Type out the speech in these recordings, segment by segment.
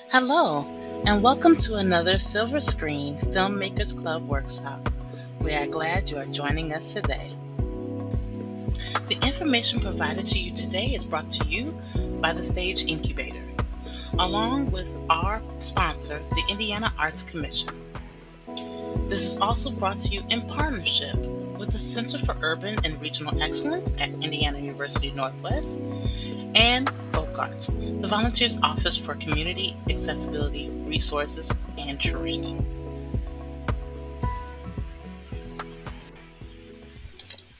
Hello, and welcome to another Silver Screen Filmmakers Club workshop. We are glad you are joining us today. The information provided to you today is brought to you by the Stage Incubator, along with our sponsor, the Indiana Arts Commission. This is also brought to you in partnership with the Center for Urban and Regional Excellence at Indiana University Northwest and Folk Art, the Volunteers Office for Community Accessibility Resources and Training.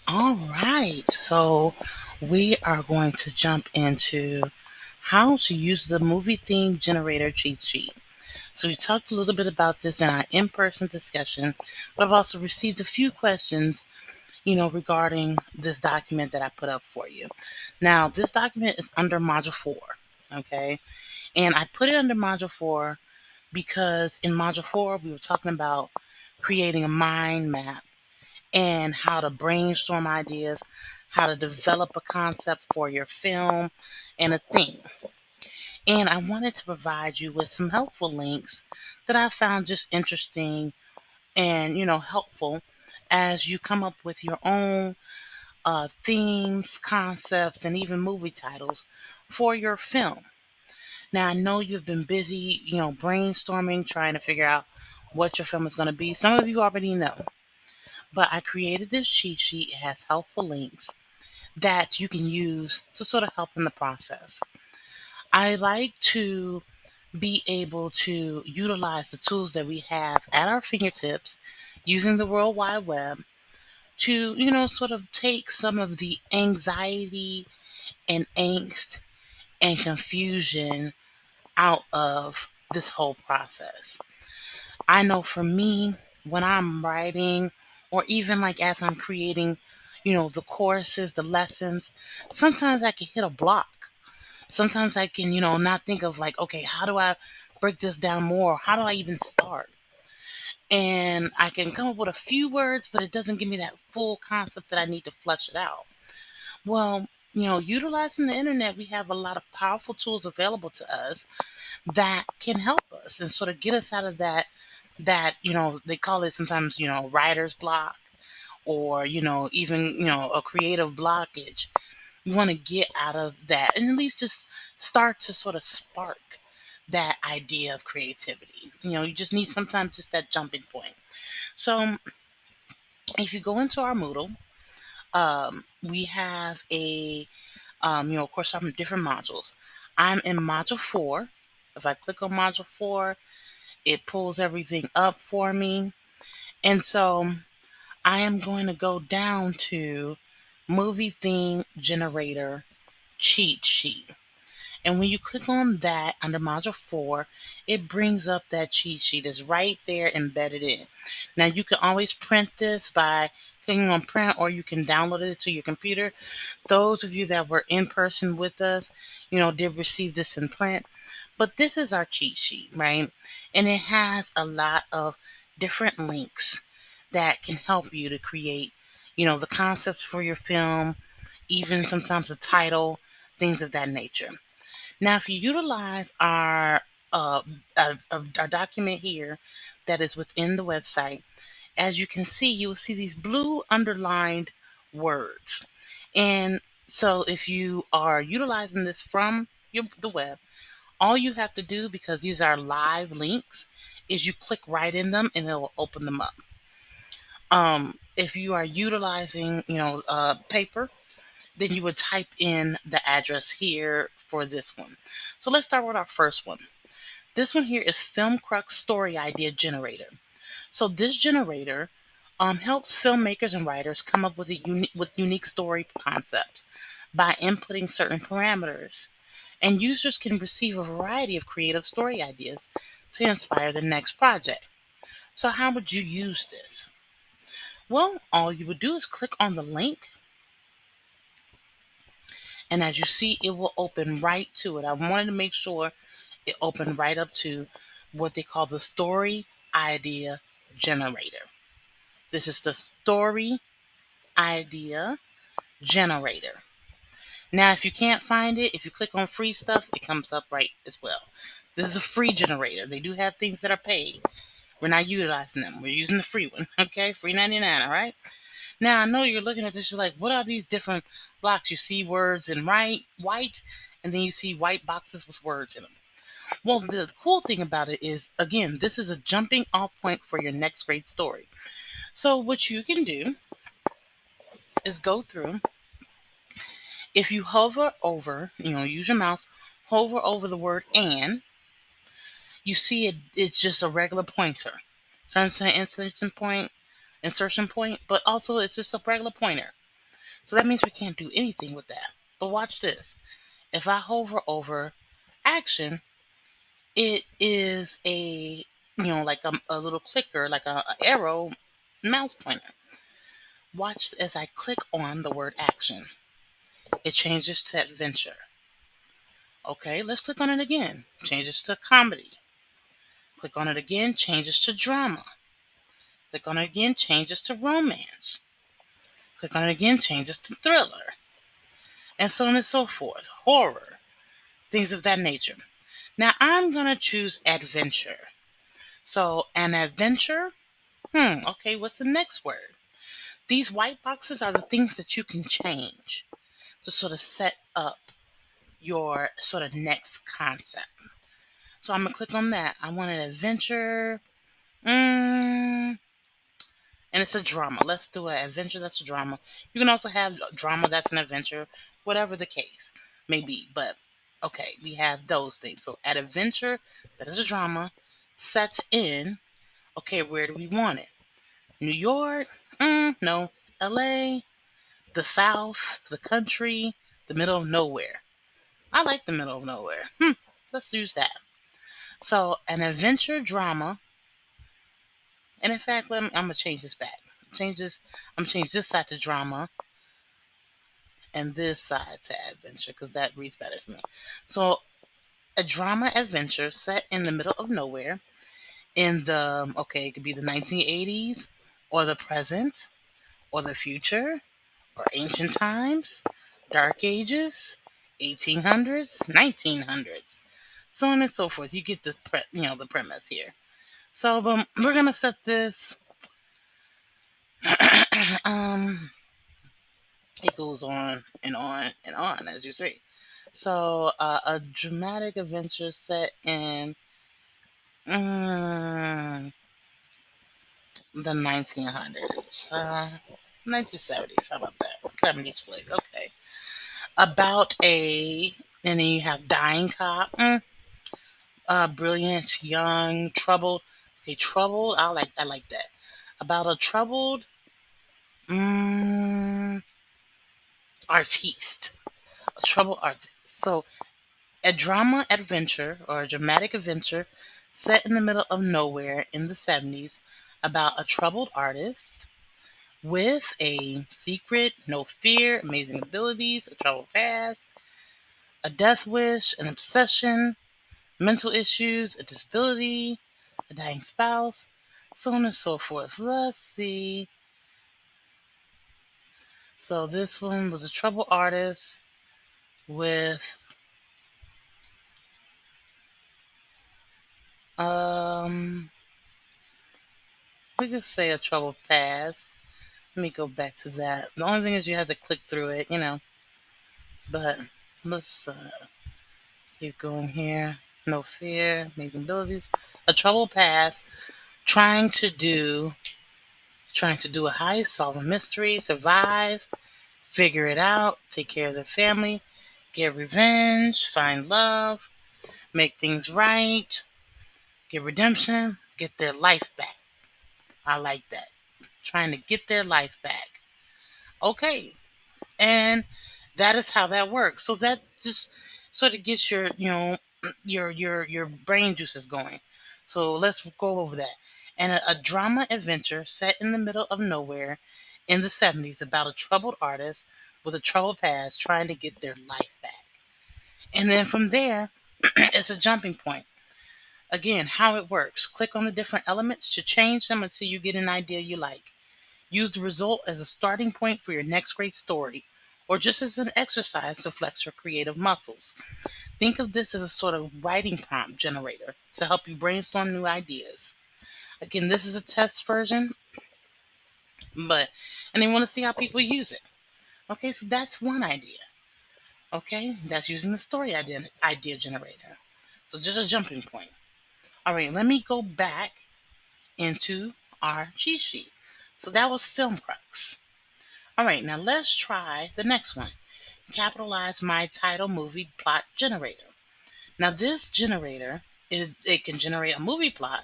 All right, so we are going to jump into how to use the movie theme generator cheat sheet. So we talked a little bit about this in our in-person discussion, but I've also received a few questions, regarding this document that I put up for you. Now, this document is under Module 4, okay? And I put it under Module 4 because in Module 4 we were talking about creating a mind map and how to brainstorm ideas, how to develop a concept for your film and a theme. And I wanted to provide you with some helpful links that I found just interesting and, helpful as you come up with your own themes, concepts, and even movie titles for your film. Now, I know you've been busy, brainstorming, trying to figure out what your film is going to be. Some of you already know. But I created this cheat sheet. It has helpful links that you can use to sort of help in the process. I like to be able to utilize the tools that we have at our fingertips using the World Wide Web to, sort of take some of the anxiety and angst and confusion out of this whole process. I know for me, when I'm writing, or even like as I'm creating, the courses, the lessons, sometimes I can hit a block. Sometimes I can, not think of like, okay, how do I break this down more? How do I even start? And I can come up with a few words, but it doesn't give me that full concept that I need to flesh it out. Well, utilizing the internet, we have a lot of powerful tools available to us that can help us and sort of get us out of that they call it sometimes writer's block, or even a creative blockage. You want to get out of that and at least just start to sort of spark that idea of creativity. You just need sometimes just that jumping point. So if you go into our Moodle, we have of course, some different modules. I'm in module 4. If I click on module 4, it pulls everything up for me. And so I am going to go down to movie theme generator cheat sheet. And when you click on that under module 4, it brings up that cheat sheet. It's right there embedded in. Now you can always print this by clicking on print, or you can download it to your computer. Those of you that were in person with us, did receive this in print. But this is our cheat sheet, right? And it has a lot of different links that can help you to create, the concepts for your film, even sometimes the title, things of that nature. Now, if you utilize uh, our document here that is within the website, as you can see, you will see these blue underlined words. And so if you are utilizing this from the web, all you have to do, because these are live links, is you click right in them and it will open them up. If you are utilizing, paper, then you would type in the address here for this one. So let's start with our first one. This one here is Film Crux Story Idea Generator. So this generator helps filmmakers and writers come up with unique story concepts by inputting certain parameters, and users can receive a variety of creative story ideas to inspire the next project. So how would you use this? Well, all you would do is click on the link, and as you see, it will open right to it. I wanted to make sure it opened right up to what they call the story idea generator. This is the story idea generator. Now, if you can't find it, if you click on free stuff, it comes up right as well. This is a free generator. They do have things that are paid. We're not utilizing them. We're using the free one. Okay, free 99. All right. Now I know you're looking at this. You're like, what are these different blocks? You see words in white, and then you see white boxes with words in them. Well, the cool thing about it is, again, this is a jumping off point for your next great story. So what you can do is go through. If you hover over, use your mouse, hover over the word "and," you see it. It's just a regular pointer. Turns to an insertion point, but also it's just a regular pointer. So that means we can't do anything with that. But watch this. If I hover over action, it is like a little clicker, like a arrow mouse pointer. Watch as I click on the word action. It changes to adventure. Okay, let's click on it again. Changes to comedy. Click on it again, changes to drama. Click on it again, changes to romance. Click on it again, changes to thriller. And so on and so forth. Horror. Things of that nature. Now I'm going to choose adventure. So, an adventure. Okay, what's the next word? These white boxes are the things that you can change to sort of set up your sort of next concept. So, I'm going to click on that. I want an adventure. And it's a drama. Let's do an adventure that's a drama. You can also have a drama that's an adventure, whatever the case may be. But okay, we have those things. So at adventure, that is a drama set in. Okay, where do we want it? New York? No. LA? The South? The country? The middle of nowhere? I like the middle of nowhere. Let's use that. So an adventure drama. And in fact, I'm gonna change this back. I'm gonna change this side to drama and this side to adventure because that reads better to me. So, a drama adventure set in the middle of nowhere in it could be the 1980s or the present or the future or ancient times, dark ages, 1800s, 1900s, so on and so forth. You get the premise here. So, we're gonna set this. um, it goes on and on and on, as you see. So, a dramatic adventure set in mm, the 1900s, 1970s. How about that? 70s flick. Okay. About and then you have dying cop, brilliant, young, troubled. Okay, troubled. I like that. About a troubled mm, artiste. A troubled artist. So a drama adventure or a dramatic adventure set in the middle of nowhere in the 70s about a troubled artist with a secret, no fear, amazing abilities, a troubled past, a death wish, an obsession, mental issues, a disability, a dying spouse, so on and so forth. Let's see. So this one was a troubled artist with um we could say a troubled past. Let me go back to that. The only thing is you have to click through it. But let's keep going here. No fear, amazing abilities, a troubled past, trying to do a heist, solve a mystery, survive, figure it out, take care of their family, get revenge, find love, make things right, get redemption, get their life back. I like that. Trying to get their life back. Okay, and that is how that works. So that just sort of gets your brain juices going. So let's go over that. And a drama adventure set in the middle of nowhere in the 70s about a troubled artist with a troubled past trying to get their life back. And then from there, it's a jumping point. Again, how it works. Click on the different elements to change them until you get an idea you like. Use the result as a starting point for your next great story. or just as an exercise to flex your creative muscles. Think of this as a sort of writing prompt generator to help you brainstorm new ideas. Again, this is a test version, but and they want to see how people use it. Okay, so that's one idea. Okay, that's using the story idea generator. So just a jumping point. All right, let me go back into our cheat sheet. So that was Film Crux. All right, now let's try the next one. Capitalize my title movie plot generator. Now this generator, it can generate a movie plot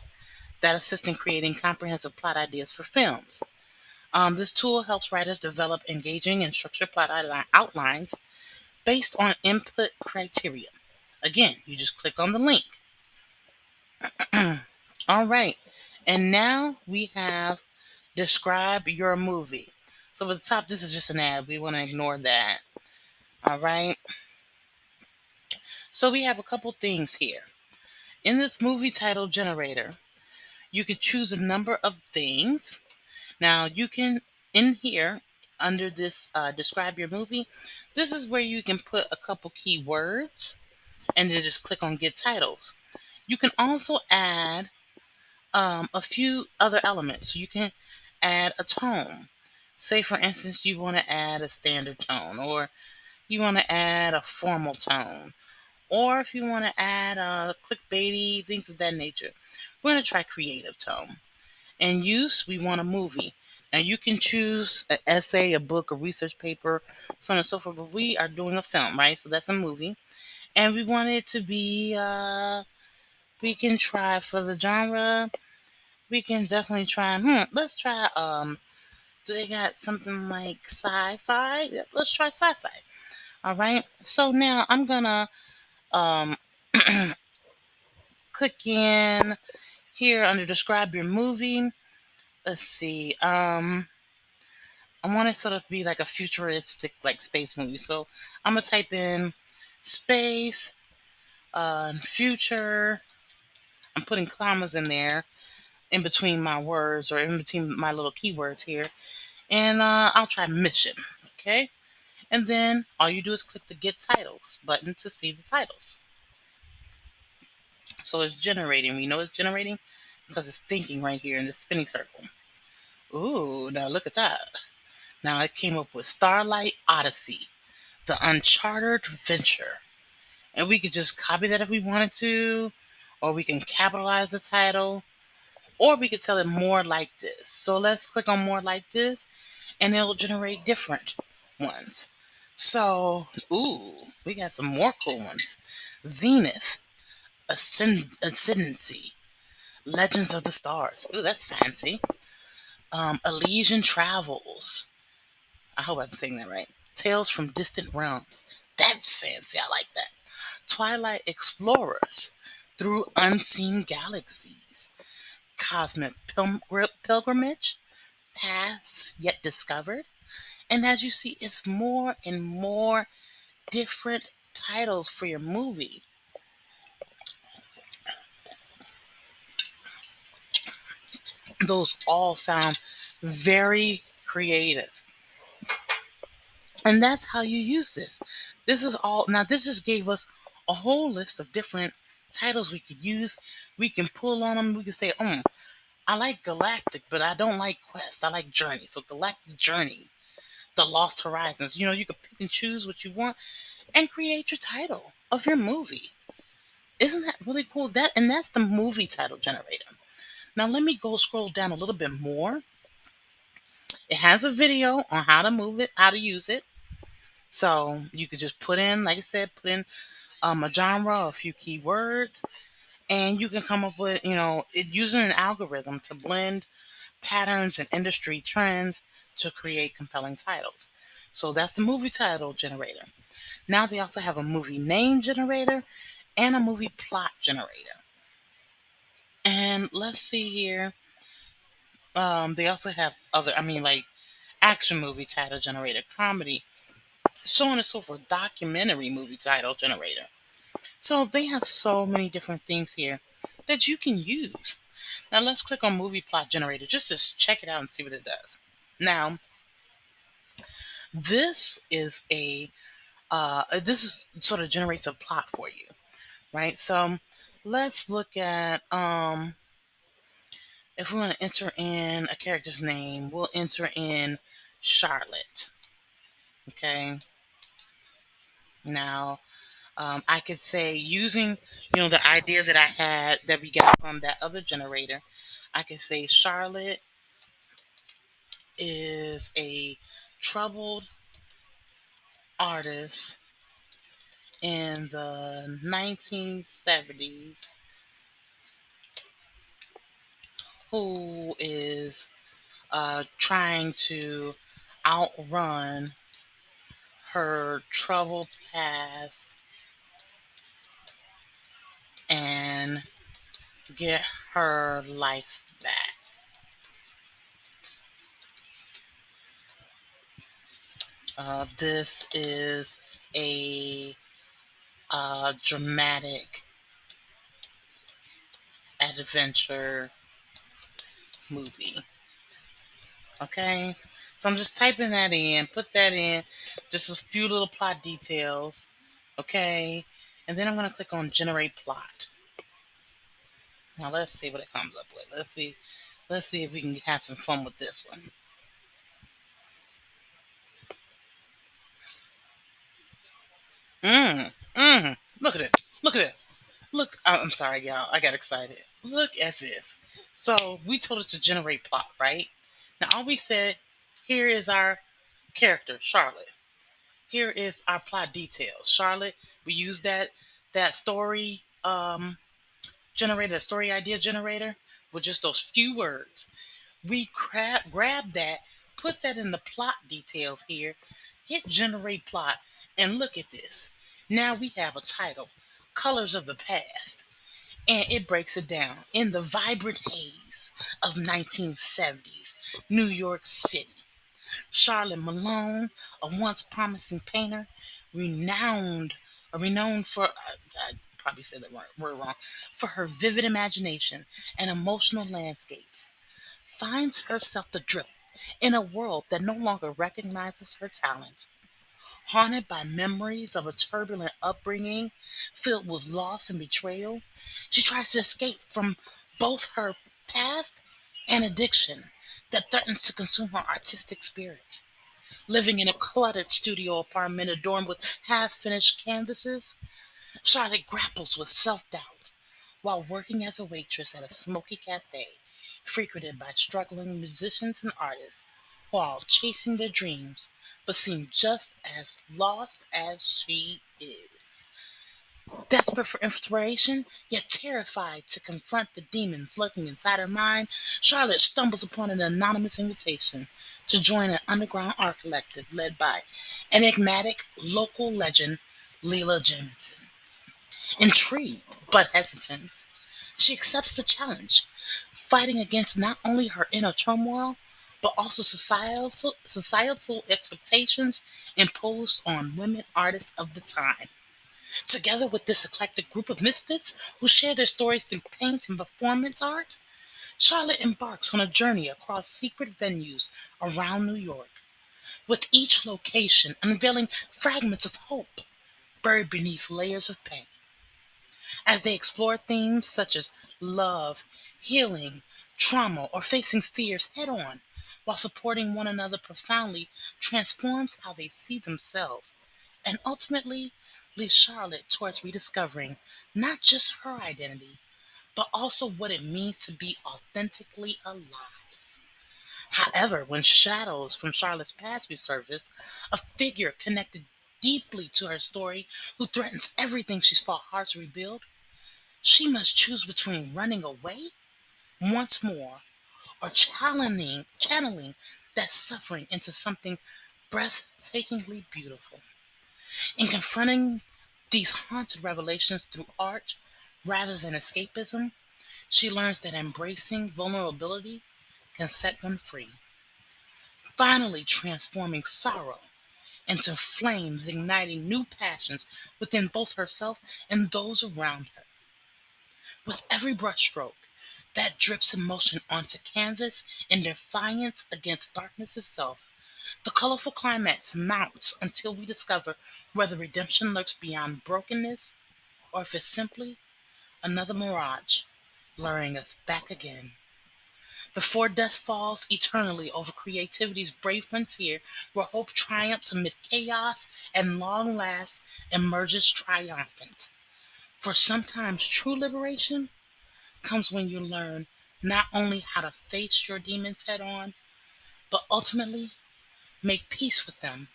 that assists in creating comprehensive plot ideas for films. This tool helps writers develop engaging and structured plot outlines based on input criteria. Again, you just click on the link. All right, and now we have describe your movie. So at the top, this is just an ad. We want to ignore that. All right. So we have a couple things here. In this movie title generator, you could choose a number of things. Now you can, in here, under this describe your movie, this is where you can put a couple keywords and then just click on get titles. You can also add a few other elements. You can add a tone. Say, for instance, you want to add a standard tone, or you want to add a formal tone, or if you want to add clickbaity, things of that nature. We're going to try creative tone. And use, we want a movie. Now you can choose an essay, a book, a research paper, so on and so forth, but we are doing a film, right? So that's a movie. And we want it to be, we can try for the genre, we can definitely try, let's try, do they got something like sci-fi? Yep, let's try sci-fi. All right. So now I'm gonna um, click in here under describe your movie. Let's see. I want it sort of be like a futuristic, like space movie. So I'm gonna type in space, future. I'm putting commas in there in between my words or in between my little keywords here, and I'll try mission. Okay, and then all you do is click the get titles button to see the titles. So it's generating. We know it's generating because it's thinking right here in the spinning circle. Ooh, now look at that. Now it came up with Starlight Odyssey, the Uncharted Venture. And we could just copy that if we wanted to, or we can capitalize the title, or we could tell it more like this. So let's click on more like this, and it'll generate different ones. So, ooh, we got some more cool ones. Zenith, Ascendancy, Legends of the Stars. Ooh, that's fancy. Elysian Travels. I hope I'm saying that right. Tales from Distant Realms. That's fancy. I like that. Twilight Explorers. Through Unseen Galaxies. Cosmic Pilgrimage. Paths Yet Discovered. And as you see, it's more and more different titles for your movie. Those all sound very creative. And that's how you use this. This is all, now this just gave us a whole list of different titles we could use. We can pull on them. We can say, I like Galactic, but I don't like Quest. I like Journey. So Galactic Journey, The Lost Horizons. You know, you can pick and choose what you want and create your title of your movie. Isn't that really cool? That's the movie title generator. Now let me go scroll down a little bit more. It has a video on how to move it, how to use it. So you could just put in, like I said, put in a genre, a few keywords, and you can come up with, using an algorithm to blend patterns and industry trends to create compelling titles. So that's the movie title generator. Now they also have a movie name generator and a movie plot generator. And let's see here. They also have other, like action movie title generator, comedy, so on and so forth, documentary movie title generator. So they have so many different things here that you can use. Now let's click on movie plot generator just to check it out and see what it does. Now, This is a this is sort of generates a plot for you, right? So let's look at if we want to enter in a character's name, we'll enter in Charlotte. Okay. Now, I could say using the idea that I had that we got from that other generator, I could say Charlotte is a troubled artist in the 1970s who is trying to outrun her troubled past and get her life back. This is a dramatic adventure movie. Okay, so I'm just typing that in, put that in, just a few little plot details. Okay, and then I'm going to click on generate plot. Now let's see what it comes up with. Let's see if we can have some fun with this one. Look at it. Look at it. Look, I'm sorry, y'all. I got excited. Look at this. So we told it to generate plot, right? Now all we said, here is our character, Charlotte. Here is our plot details. Charlotte, we used that story generator, that story idea generator, with just those few words. We grab that, put that in the plot details here, hit generate plot, and look at this. Now we have a title, Colors of the Past, and it breaks it down in the vibrant haze of 1970s New York City. Charlotte Malone, a once promising painter, renowned, renowned for, I probably said that word wrong, for her vivid imagination and emotional landscapes, finds herself adrift in a world that no longer recognizes her talent. Haunted by memories of a turbulent upbringing filled with loss and betrayal, she tries to escape from both her past and addiction that threatens to consume her artistic spirit. Living in a cluttered studio apartment adorned with half finished canvases, Charlotte grapples with self doubt while working as a waitress at a smoky cafe frequented by struggling musicians and artists while chasing their dreams but seem just as lost as she is. Desperate for inspiration, yet terrified to confront the demons lurking inside her mind, Charlotte stumbles upon an anonymous invitation to join an underground art collective led by enigmatic local legend Leela Jamison. Intrigued but hesitant, she accepts the challenge, fighting against not only her inner turmoil, but also societal expectations imposed on women artists of the time. Together with this eclectic group of misfits who share their stories through paint and performance art, Charlotte embarks on a journey across secret venues around New York, with each location unveiling fragments of hope buried beneath layers of pain. As they explore themes such as love, healing, trauma, or facing fears head on, while supporting one another profoundly transforms how they see themselves and ultimately leads Charlotte towards rediscovering not just her identity, but also what it means to be authentically alive. However, when shadows from Charlotte's past resurface, a figure connected deeply to her story who threatens everything she's fought hard to rebuild, she must choose between running away once more or channeling that suffering into something breathtakingly beautiful. In confronting these haunted revelations through art rather than escapism, she learns that embracing vulnerability can set one free, finally transforming sorrow into flames, igniting new passions within both herself and those around her. With every brushstroke that drips emotion onto canvas in defiance against darkness itself, The colorful climax mounts until we discover whether redemption lurks beyond brokenness or if it's simply another mirage luring us back again. Before dusk falls eternally over creativity's brave frontier, where hope triumphs amid chaos and long last emerges triumphant. For sometimes true liberation comes when you learn not only how to face your demons head on, but ultimately make peace with them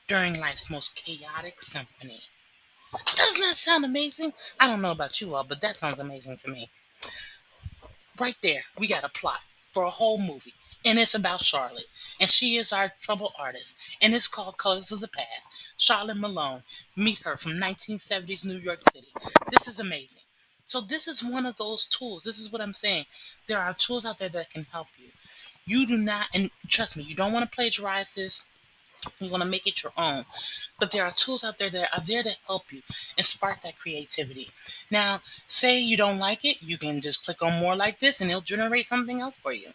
during life's most chaotic symphony. Doesn't that sound amazing? I don't know about you all, but that sounds amazing to me. Right there, we got a plot for a whole movie. And it's about Charlotte. And she is our troubled artist. And it's called Colors of the Past. Charlotte Malone. Meet her from 1970s New York City. This is amazing. So this is one of those tools. This is what I'm saying. There are tools out there that can help you. You do not, and trust me, you don't want to plagiarize this. You want to make it your own. But there are tools out there that are there to help you and spark that creativity. Now, say you don't like it, you can just click on more like this and it'll generate something else for you.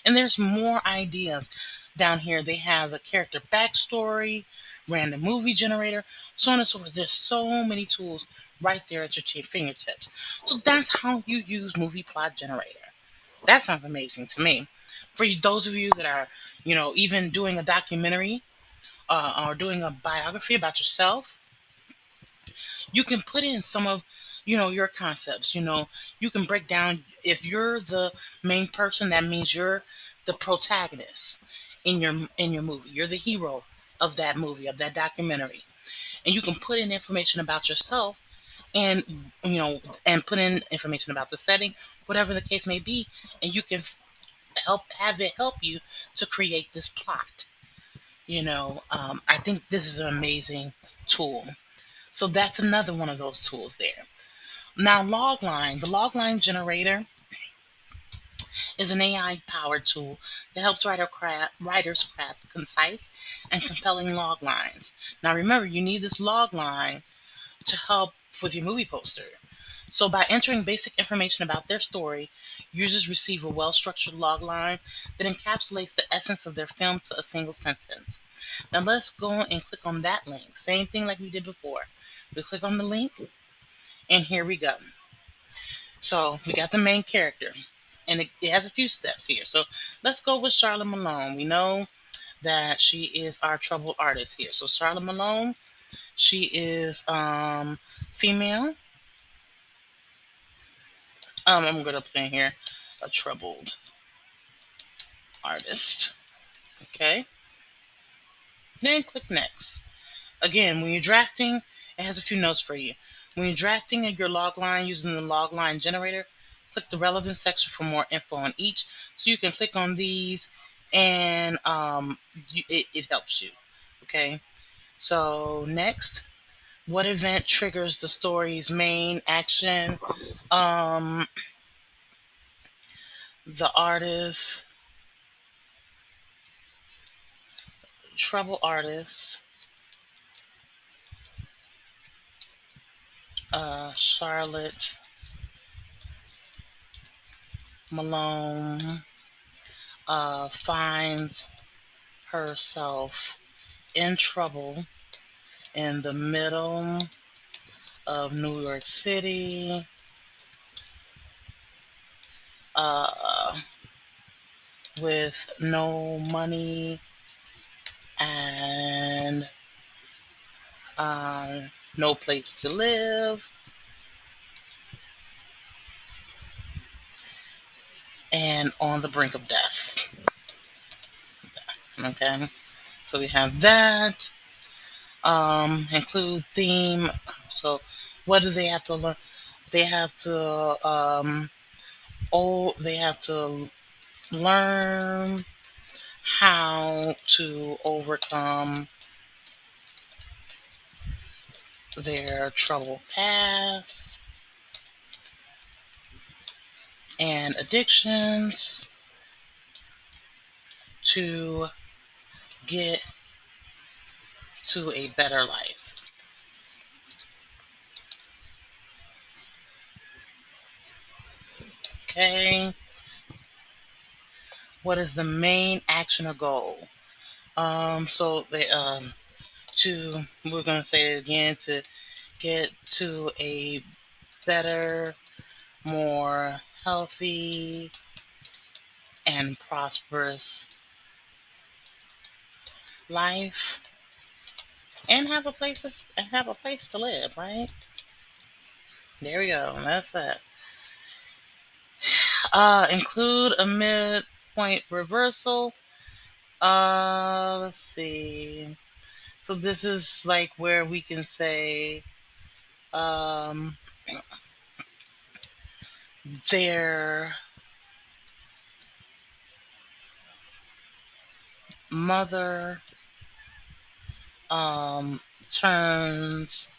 And there's more ideas down here. They have a character backstory, random movie generator, so on and so forth. There's so many tools right there at your fingertips. So that's how you use Movie Plot Generator. That sounds amazing to me. For those of you that are, even doing a documentary or doing a biography about yourself, you can put in some of your concepts. You can break down, if you're the main person, that means you're the protagonist in your movie. You're the hero of that movie, of that documentary, and you can put in information about yourself, and and put in information about the setting, whatever the case may be, and you can have it help you to create this plot. I think this is an amazing tool. So that's another one of those tools there. Now, Logline, the Logline generator is an AI powered tool that helps writers craft concise and compelling log lines. Now, remember, you need this log line to help with your movie poster. So, by entering basic information about their story, users receive a well structured log line that encapsulates the essence of their film to a single sentence. Now, let's go and click on that link. Same thing like we did before. We click on the link, and here we go. So, we got the main character, and it has a few steps here. So, let's go with Charlotte Malone. We know that she is our troubled artist here. So, Charlotte Malone, she is female. I'm gonna put in here a troubled artist. Okay. Then click next. Again, when you're drafting, it has a few notes for you. When you're drafting your log line using the log line generator, click the relevant section for more info on each. So you can click on these, and it helps you. Okay. So next, what event triggers the story's main action? Um, the artist, trouble artist, Charlotte Malone finds herself in trouble in the middle of New York City, uh, with no money and no place to live, and on the brink of death. Okay, so we have that. Include theme. So, what do they have to learn? They have to they have to learn how to overcome their troubled past and addictions to get to a better life. Okay. What is the main action or goal? So they to we're gonna say it again, to get to a better, more healthy and prosperous life, and have a place to live. Right there we go. That's it. Include a midpoint reversal. Let's see. So this is like where we can say um, their mother um, turns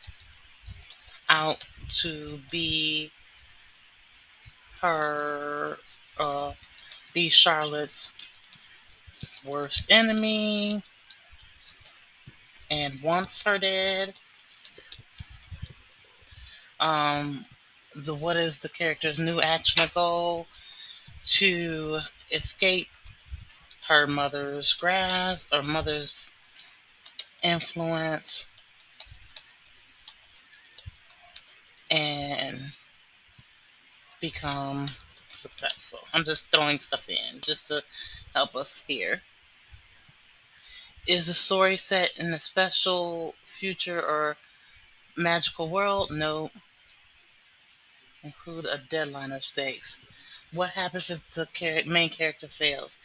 out to her uh, be Charlotte's worst enemy and wants her dead. Um, the what is the character's new action or goal? To escape her mother's grasp or mother's influence and become successful. I'm just throwing stuff in just to help us here. Is the story set in a special future or magical world? No. Include a deadline or stakes. What happens if the main character fails?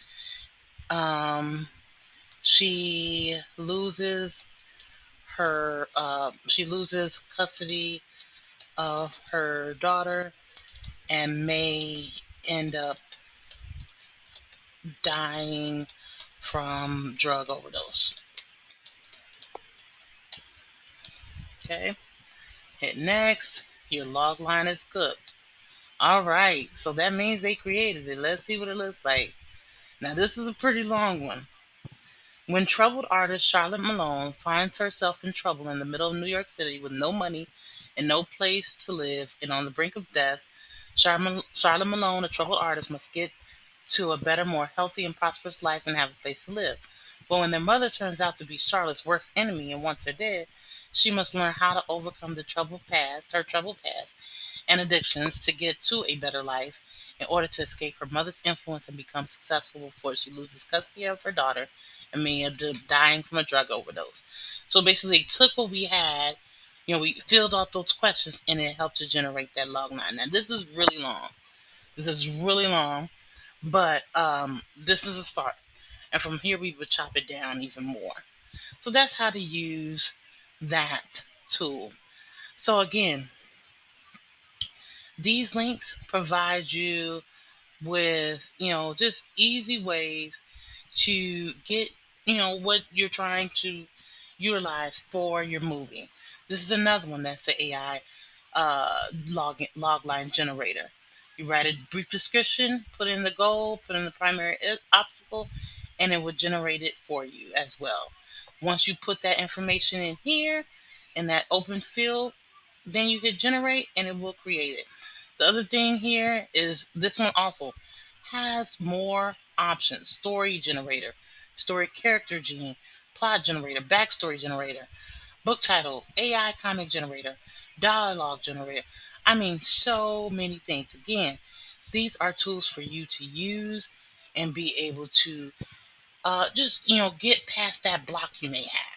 Um, she loses she loses custody of her daughter and may end up dying from drug overdose. Okay, hit next. Your log line is cooked. All right, so that means they created it. Let's see what it looks like. Now, this is a pretty long one. When troubled artist Charlotte Malone finds herself in trouble in the middle of New York City with no money and no place to live and on the brink of death, Charlotte Malone, a troubled artist, must get to a better, more healthy, and prosperous life and have a place to live. But when their mother turns out to be Charlotte's worst enemy and wants her dead, she must learn how to overcome her troubled past, and addictions to get to a better life in order to escape her mother's influence and become successful before she loses custody of her daughter and may end up dying from a drug overdose. So basically, they took what we had, we filled out those questions and it helped to generate that log line. Now, this is really long. This is really long, but this is a start. And from here, we would chop it down even more. So that's how to use that tool. So again, these links provide you with, just easy ways to get, what you're trying to utilize for your movie. This is another one that's an AI log line generator. You write a brief description, put in the goal, put in the primary obstacle, and it will generate it for you as well. Once you put that information in here in that open field, then you hit generate and it will create it. The other thing here is this one also has more options: story generator, story character gene, plot generator, backstory generator, book title, AI comic generator, dialogue generator. I mean, so many things. Again, these are tools for you to use and be able to just, get past that block you may have.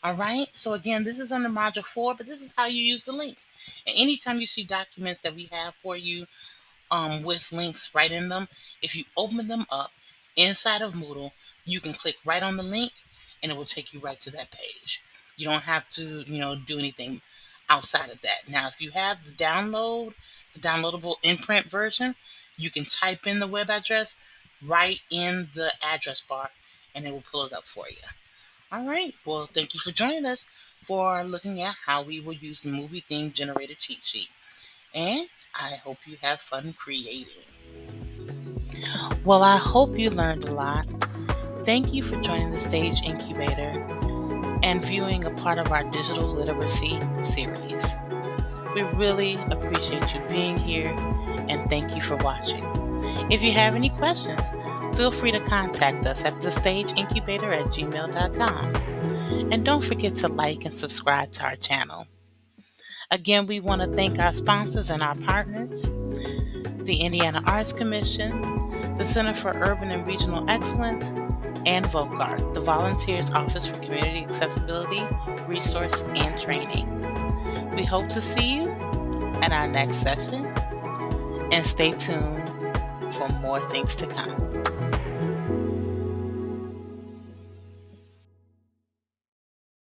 All right. So again, this is under module 4, but this is how you use the links. And anytime you see documents that we have for you with links right in them, if you open them up inside of Moodle, you can click right on the link and it will take you right to that page. You don't have to, do anything outside of that. Now, if you have the downloadable imprint version, you can type in the web address right in the address bar and it will pull it up for you. All right. Well, thank you for joining us for looking at how we will use the movie theme generator cheat sheet. And I hope you have fun creating. Well, I hope you learned a lot. Thank you for joining the Stage Incubator and viewing a part of our digital literacy series. We really appreciate you being here and thank you for watching. If you have any questions, feel free to contact us at thestageincubator@gmail.com. And don't forget to like and subscribe to our channel. Again, we want to thank our sponsors and our partners, the Indiana Arts Commission, the Center for Urban and Regional Excellence, and VOCART, the Volunteers Office for Community Accessibility, Resource, and Training. We hope to see you at our next session, and stay tuned for more things to come.